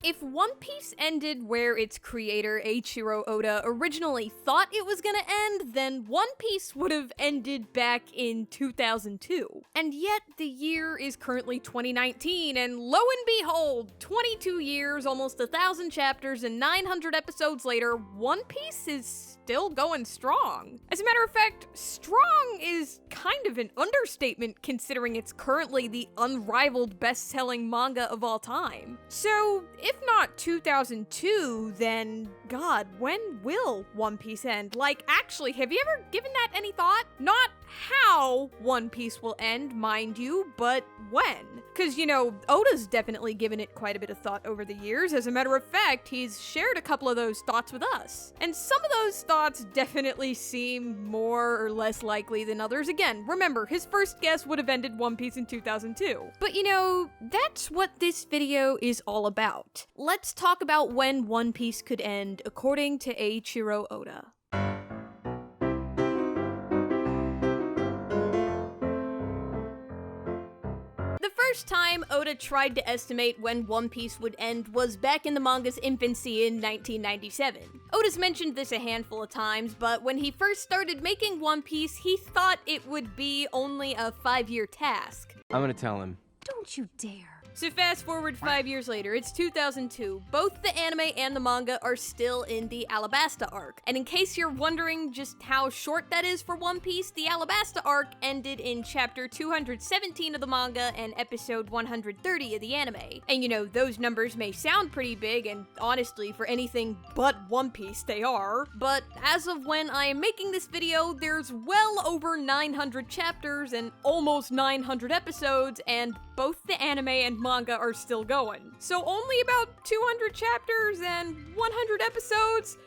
If One Piece ended where its creator, Eiichiro Oda, originally thought it was gonna end, then One Piece would have ended back in 2002. And yet, the year is currently 2019, and lo and behold, 22 years, almost 1,000 chapters, and 900 episodes later, One Piece is still going strong. As a matter of fact, strong is kind of an understatement considering it's currently the unrivaled best-selling manga of all time. So, if not 2002, then God, when will One Piece end? Like, actually, have you ever given that any thought? Not how One Piece will end, mind you, but when. Because, you know, Oda's definitely given it quite a bit of thought over the years. As a matter of fact, he's shared a couple of those thoughts with us. And some of those thoughts definitely seem more or less likely than others. Again, remember, his first guess would have ended One Piece in 2002. But you know, that's what this video is all about. Let's talk about when One Piece could end according to Eiichiro Oda. The first time Oda tried to estimate when One Piece would end was back in the manga's infancy in 1997. Oda's mentioned this a handful of times, but when he first started making One Piece, he thought it would be only a 5-year task. I'm gonna tell him. Don't you dare. So fast forward 5 years later, it's 2002. Both the anime and the manga are still in the Alabasta arc. And in case you're wondering just how short that is for One Piece, the Alabasta arc ended in chapter 217 of the manga and episode 130 of the anime. And you know, those numbers may sound pretty big, and honestly, for anything but One Piece, they are. But as of when I am making this video, there's well over 900 chapters and almost 900 episodes, and both the anime and manga are still going. So only about 200 chapters and 100 episodes?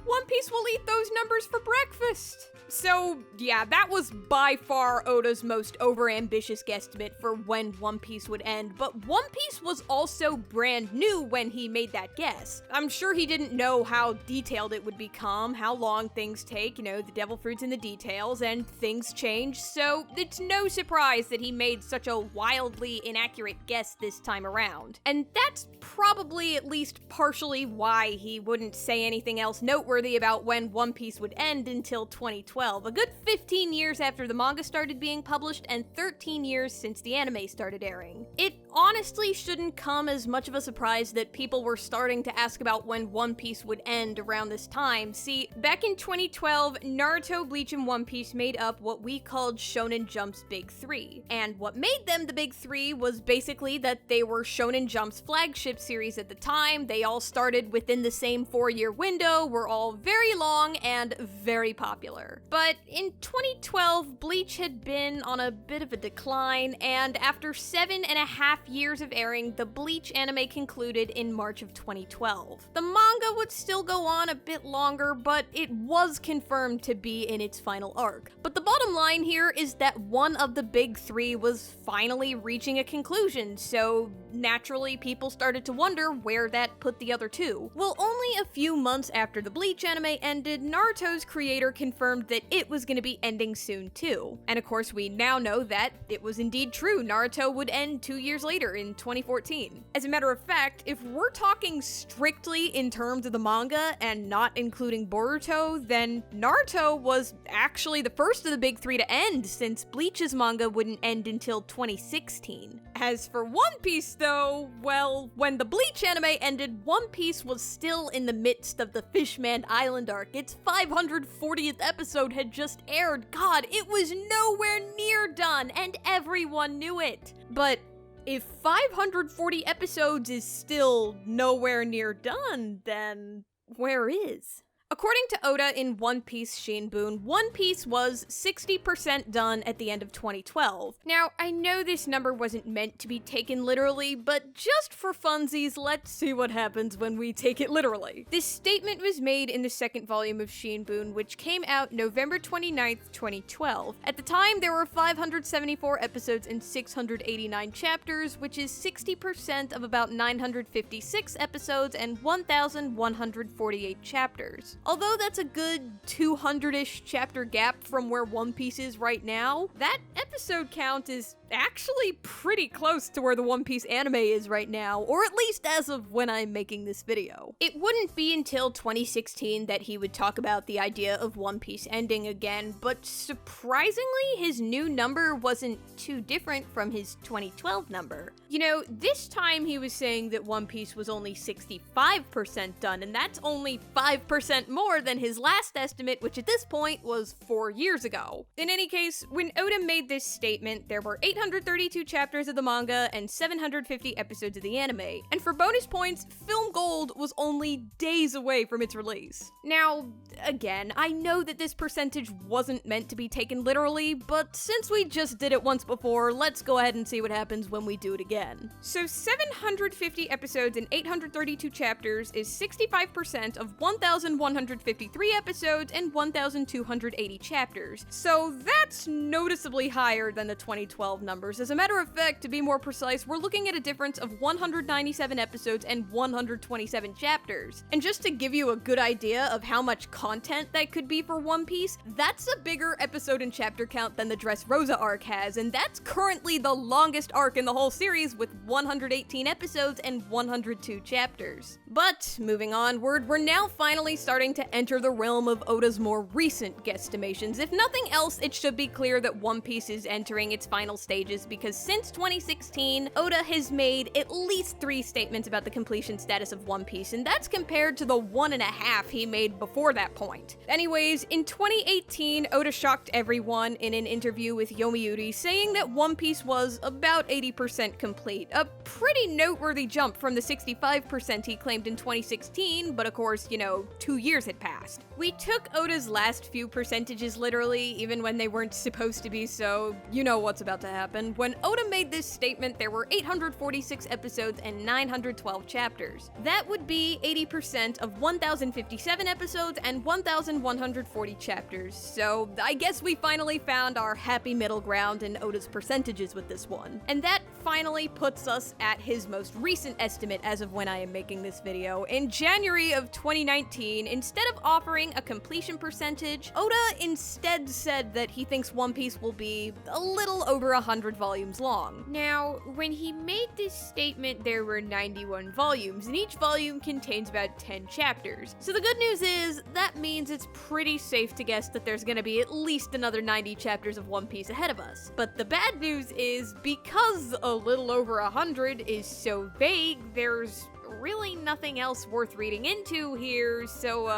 One Piece will eat those numbers for breakfast. So yeah, that was by far Oda's most overambitious guesstimate for when One Piece would end, but One Piece was also brand new when he made that guess. I'm sure he didn't know how detailed it would become, how long things take, you know, the devil fruit's in the details, and things change, so it's no surprise that he made such a wildly inaccurate guess this time around. And that's probably at least partially why he wouldn't say anything else noteworthy about when One Piece would end until 2012. A good 15 years after the manga started being published and 13 years since the anime started airing. It honestly shouldn't come as much of a surprise that people were starting to ask about when One Piece would end around this time. See, back in 2012, Naruto, Bleach, and One Piece made up what we called Shonen Jump's Big Three. And what made them the Big Three was basically that they were Shonen Jump's flagship series at the time. They all started within the same 4-year window, were all very long and very popular. But in 2012, Bleach had been on a bit of a decline, and after 7.5 years of airing, the Bleach anime concluded in March of 2012. The manga would still go on a bit longer, but it was confirmed to be in its final arc. But the bottom line here is that one of the Big Three was finally reaching a conclusion, so naturally people started to wonder where that put the other two. Well, only a few months after the Bleach anime ended, Naruto's creator confirmed that it was going to be ending soon too. And of course, we now know that it was indeed true. Naruto would end 2 years later in 2014. As a matter of fact, if we're talking strictly in terms of the manga and not including Boruto, then Naruto was actually the first of the Big Three to end, since Bleach's manga wouldn't end until 2016. As for One Piece though, well, when the Bleach anime ended, One Piece was still in the midst of the Fishman Island arc. Its 540th episode had just aired. God, it was nowhere near done, and everyone knew it. But if 540 episodes is still nowhere near done, then where is? According to Oda in One Piece Shinbun, One Piece was 60% done at the end of 2012. Now, I know this number wasn't meant to be taken literally, but just for funsies, let's see what happens when we take it literally. This statement was made in the second volume of Shinbun, which came out November 29th, 2012. At the time, there were 574 episodes and 689 chapters, which is 60% of about 956 episodes and 1,148 chapters. Although that's a good 200-ish chapter gap from where One Piece is right now, that episode count is actually pretty close to where the One Piece anime is right now, or at least as of when I'm making this video. It wouldn't be until 2016 that he would talk about the idea of One Piece ending again, but surprisingly, his new number wasn't too different from his 2012 number. You know, this time he was saying that One Piece was only 65% done, and that's only 5% more than his last estimate, which at this point was 4 years ago. In any case, when Oda made this statement, there were 832 chapters of the manga and 750 episodes of the anime. And for bonus points, Film Gold was only days away from its release. Now, again, I know that this percentage wasn't meant to be taken literally, but since we just did it once before, let's go ahead and see what happens when we do it again. So 750 episodes and 832 chapters is 65% of 1,153 episodes and 1,280 chapters. So that's noticeably higher than the 2012 numbers. As a matter of fact, to be more precise, we're looking at a difference of 197 episodes and 127 chapters. And just to give you a good idea of how much content that could be for One Piece, that's a bigger episode and chapter count than the Dressrosa arc has, and that's currently the longest arc in the whole series with 118 episodes and 102 chapters. But moving onward, we're now finally starting to enter the realm of Oda's more recent guesstimations. If nothing else, it should be clear that One Piece is entering its final stages, because since 2016, Oda has made at least 3 statements about the completion status of One Piece, and that's compared to the 1.5 he made before that point. Anyways, in 2018, Oda shocked everyone in an interview with Yomiuri, saying that One Piece was about 80% complete, a pretty noteworthy jump from the 65% he claimed in 2016, but of course, 2 years had passed. We took Oda's last few percentages literally, even when they weren't supposed to be, so you know what's about to happen. When Oda made this statement, there were 846 episodes and 912 chapters. That would be 80% of 1,057 episodes and 1,140 chapters, so I guess we finally found our happy middle ground in Oda's percentages with this one. And that finally puts us at his most recent estimate as of when I am making this video. In January of 2019, instead of offering a completion percentage, Oda instead said that he thinks One Piece will be a little over 100 volumes long. Now, when he made this statement, there were 91 volumes, and each volume contains about 10 chapters. So the good news is, that means it's pretty safe to guess that there's gonna be at least another 90 chapters of One Piece ahead of us. But the bad news is, because a little over 100 is so vague, there's really nothing else worth reading into here, so,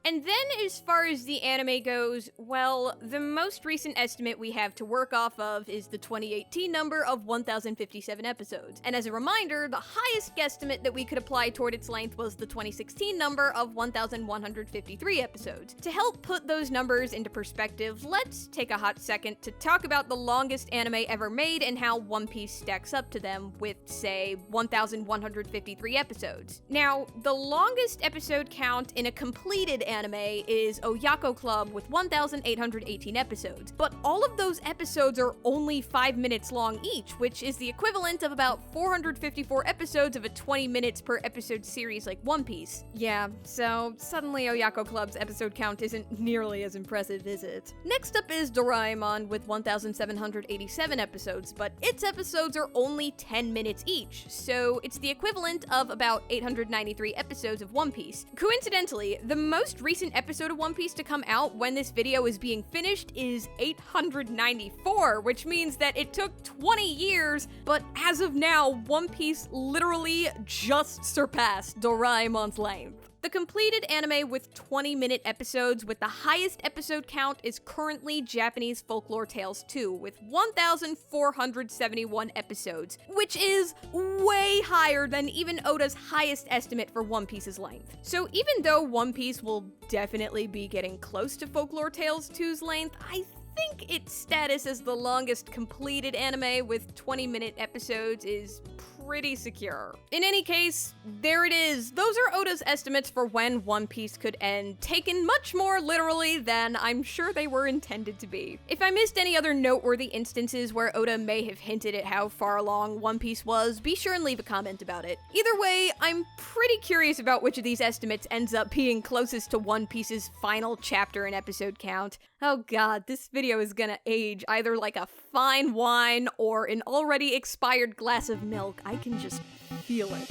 And then, as far as the anime goes, well, the most recent estimate we have to work off of is the 2018 number of 1,057 episodes. And as a reminder, the highest guesstimate that we could apply toward its length was the 2016 number of 1,153 episodes. To help put those numbers into perspective, let's take a hot second to talk about the longest anime ever made and how One Piece stacks up to them with, say, 1,153 episodes. Now, the longest episode count in a completed anime is Oyako Club with 1,818 episodes, but all of those episodes are only 5 minutes long each, which is the equivalent of about 454 episodes of a 20 minutes per episode series like One Piece. Yeah, so suddenly Oyako Club's episode count isn't nearly as impressive, is it? Next up is Doraemon with 1,787 episodes, but its episodes are only 10 minutes each, so it's the equivalent of about 893 episodes of One Piece. Coincidentally, the most recent episode of One Piece to come out when this video is being finished is 894, which means that it took 20 years, but as of now, One Piece literally just surpassed Doraemon's length. The completed anime with 20-minute episodes with the highest episode count is currently Japanese Folklore Tales 2 with 1,471 episodes, which is way higher than even Oda's highest estimate for One Piece's length. So even though One Piece will definitely be getting close to Folklore Tales 2's length, I think its status as the longest completed anime with 20-minute episodes is pretty secure. In any case, there it is. Those are Oda's estimates for when One Piece could end, taken much more literally than I'm sure they were intended to be. If I missed any other noteworthy instances where Oda may have hinted at how far along One Piece was, be sure and leave a comment about it. Either way, I'm pretty curious about which of these estimates ends up being closest to One Piece's final chapter and episode count. Oh god, this video is gonna age either like a fine wine or an already expired glass of milk. I can just feel it.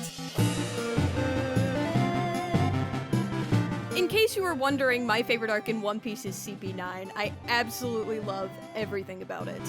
In case you were wondering, my favorite arc in One Piece is CP9. I absolutely love everything about it.